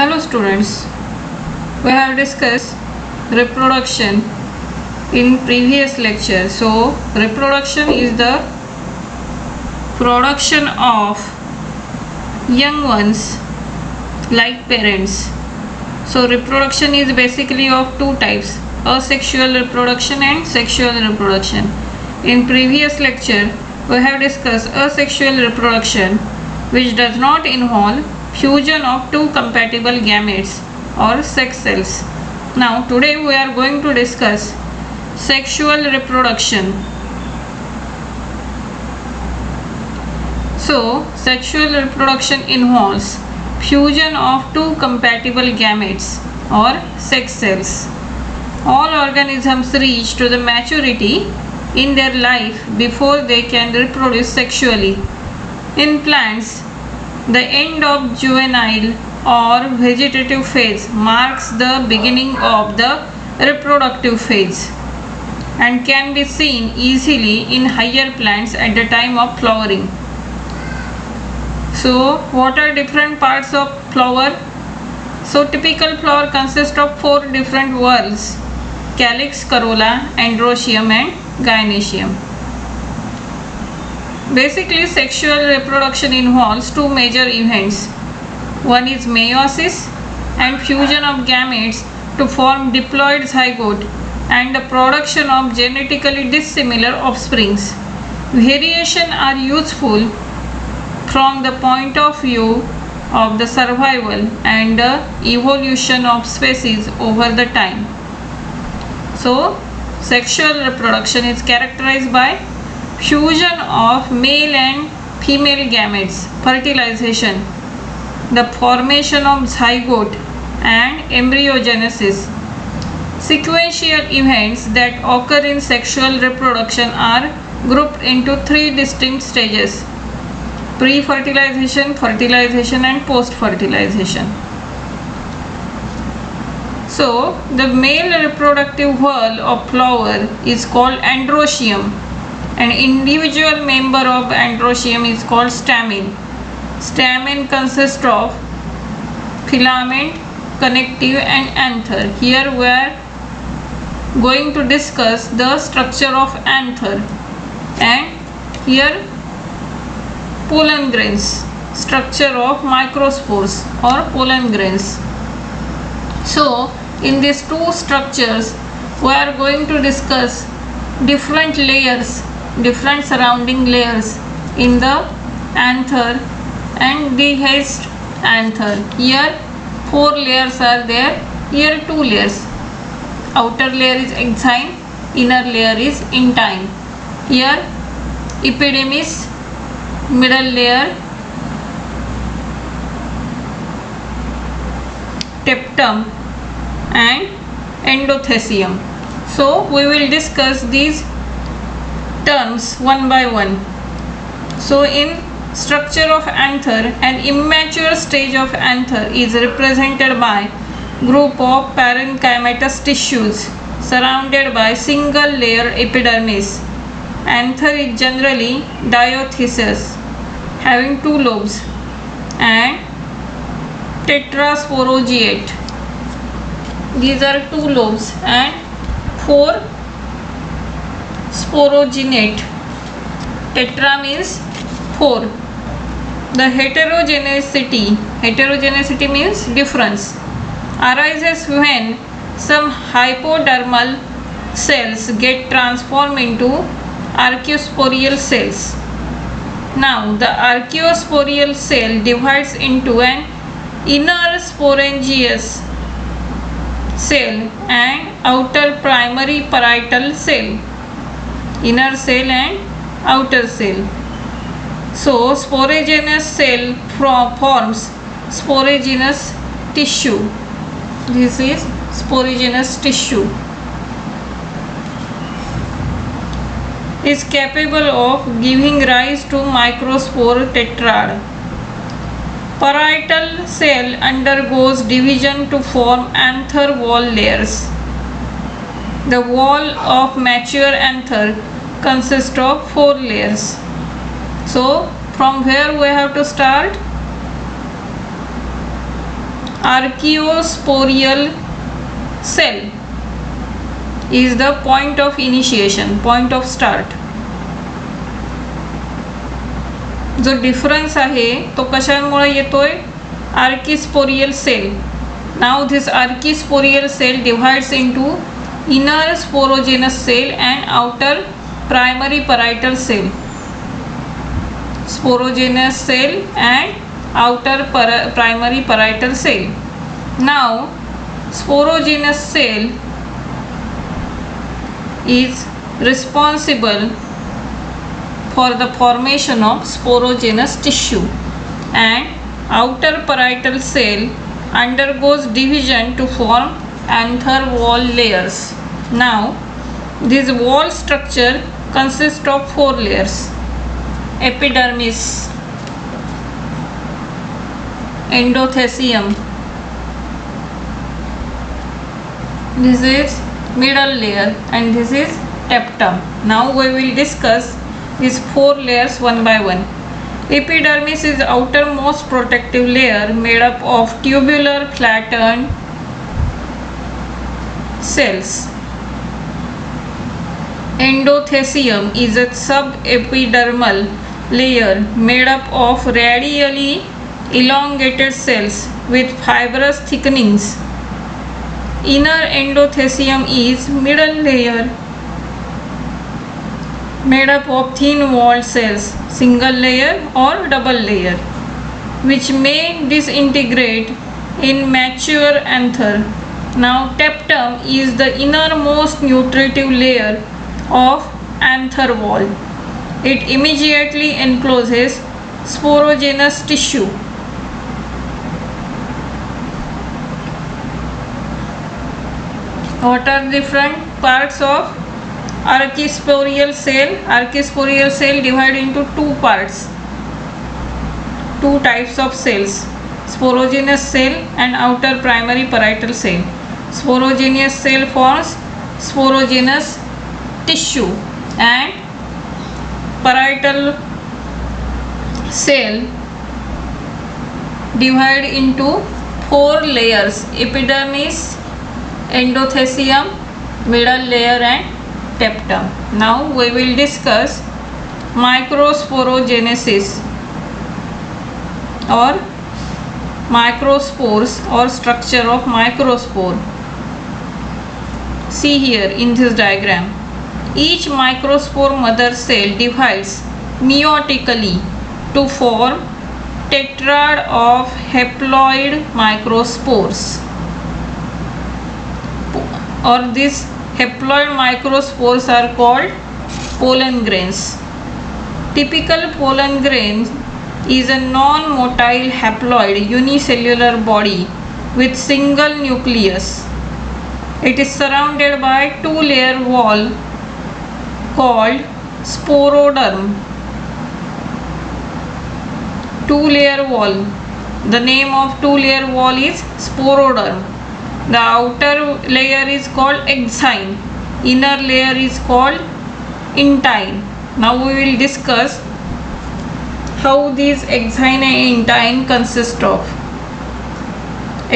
Hello students, we have discussed reproduction in previous lecture. So reproduction is the production of young ones like parents. So reproduction is basically of two types, asexual reproduction and sexual reproduction. In previous lecture we have discussed asexual reproduction, which does not involve fusion of two compatible gametes or sex cells. Now today we are going to discuss sexual reproduction. So sexual reproduction involves fusion of two compatible gametes or sex cells. All organisms reach to the maturity in their life before they can reproduce sexually. In plants, the end of juvenile or vegetative phase marks the beginning of the reproductive phase and can be seen easily in higher plants at the time of flowering. So, what are different parts of flower? So, typical flower consists of four different whorls: calyx, corolla, androecium and gynoecium. Basically, sexual reproduction involves two major events. One is meiosis and fusion of gametes to form diploid zygote and the production of genetically dissimilar offsprings. Variation are useful from the point of view of the survival and the evolution of species over the time. So, sexual reproduction is characterized by fusion of male and female gametes, fertilization, the formation of zygote and embryogenesis. Sequential events that occur in sexual reproduction are grouped into three distinct stages: pre-fertilization, fertilization and post-fertilization. So, the male reproductive whorl of flower is called androecium. An individual member of androecium is called stamen. Stamen consists of filament, connective and anther. Here we are going to discuss the structure of anther, and here pollen grains, structure of microspores or pollen grains. So in these two structures we are going to discuss different layers, different surrounding layers in the anther and dehisced anther. Here four layers are there, here two layers. Outer layer is exine, inner layer is intine. Here epidermis, middle layer septum and endothecium. So we will discuss these terms one by one. So in structure of anther, an immature stage of anther is represented by group of parenchymatous tissues surrounded by single layer epidermis. Anther is generally dioecious, having two lobes, and tetrasporogiate. These are two lobes, and four sporogenate. Tetra means four. The heterogeneity means difference, arises when some hypodermal cells get transformed into archeosporial cells. Now the archeosporial cell divides into an inner sporangious cell and outer primary parietal cell. Inner cell and outer cell. So sporogenous cell forms sporogenous tissue. This is sporogenous tissue. Is capable of giving rise to microspore tetrad. Parietal cell undergoes division to form anther wall layers. The wall of mature anther consists of four layers. So from where we have to start? archaeosporial cell is the point of initiation, point of start. जो difference आहे तो कशामुळे येतोय, archesporial cell. Now this archesporial cell divides into inner sporogenous cell and outer primary parietal cell. Sporogenous cell and outer primary parietal cell. Now sporogenous cell is responsible for the formation of sporogenous tissue, and outer parietal cell undergoes division to form anther wall layers. Now this wall structure consists of 4 layers: epidermis, endothelium, this is middle layer, and this is tapetum. Now we will discuss these 4 layers one by one. Epidermis is the outermost protective layer made up of tubular flattened cells. Endothelium is a subepidermal layer made up of radially elongated cells with fibrous thickenings. Inner endothelium is middle layer made up of thin walled cells, single layer or double layer, which may disintegrate in mature anther. Now tapetum is the innermost nutritive layer of anther wall. It immediately encloses sporogenous tissue. What are different parts of archisporial cell? Archisporial cell divided into 2 parts, 2 types of cells: sporogenous cell and outer primary parietal cell. Sporogenous cell forms sporogenous tissue, and parietal cell divided into 4 layers: epidermis, endothelium, middle layer, and tapetum. Now we will discuss microsporogenesis or microspores or structure of microspore. See here in this diagram. Each microspore mother cell divides meiotically to form tetrad of haploid microspores, or these haploid microspores are called pollen grains. Typical pollen grain is a non-motile haploid unicellular body with single nucleus. It is surrounded by 2-layer wall called sporoderm. 2-layer wall. The name of 2-layer wall is sporoderm. The outer layer is called exine, inner layer is called intine. Now we will discuss how these exine and intine consist of.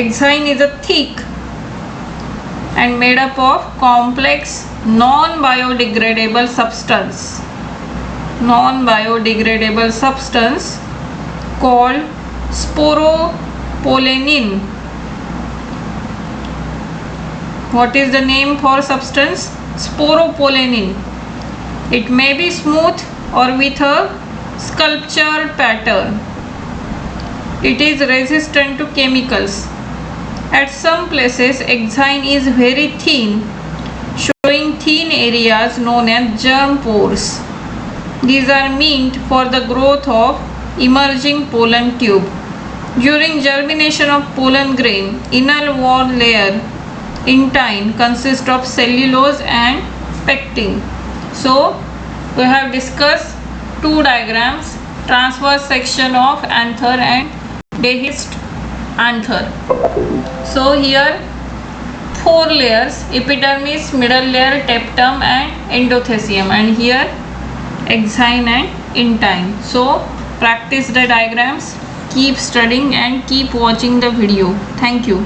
Exine is a thick and made up of complex non-biodegradable substance. Non-biodegradable substance called sporopollenin. What is the name for substance? Sporopollenin. It may be smooth or with a sculptured pattern. It is resistant to chemicals. At some places, exine is very thin, showing thin areas known as germ pores. These are meant for the growth of emerging pollen tube. During germination of pollen grain, inner wall layer intine consists of cellulose and pectin. So we have discussed 2 diagrams: transverse section of anther and dehisced anther. So here 4 layers: epidermis, middle layer, tapetum, and endothelium, and here exine and intine. So practice the diagrams. keep studying and keep watching the video. Thank you.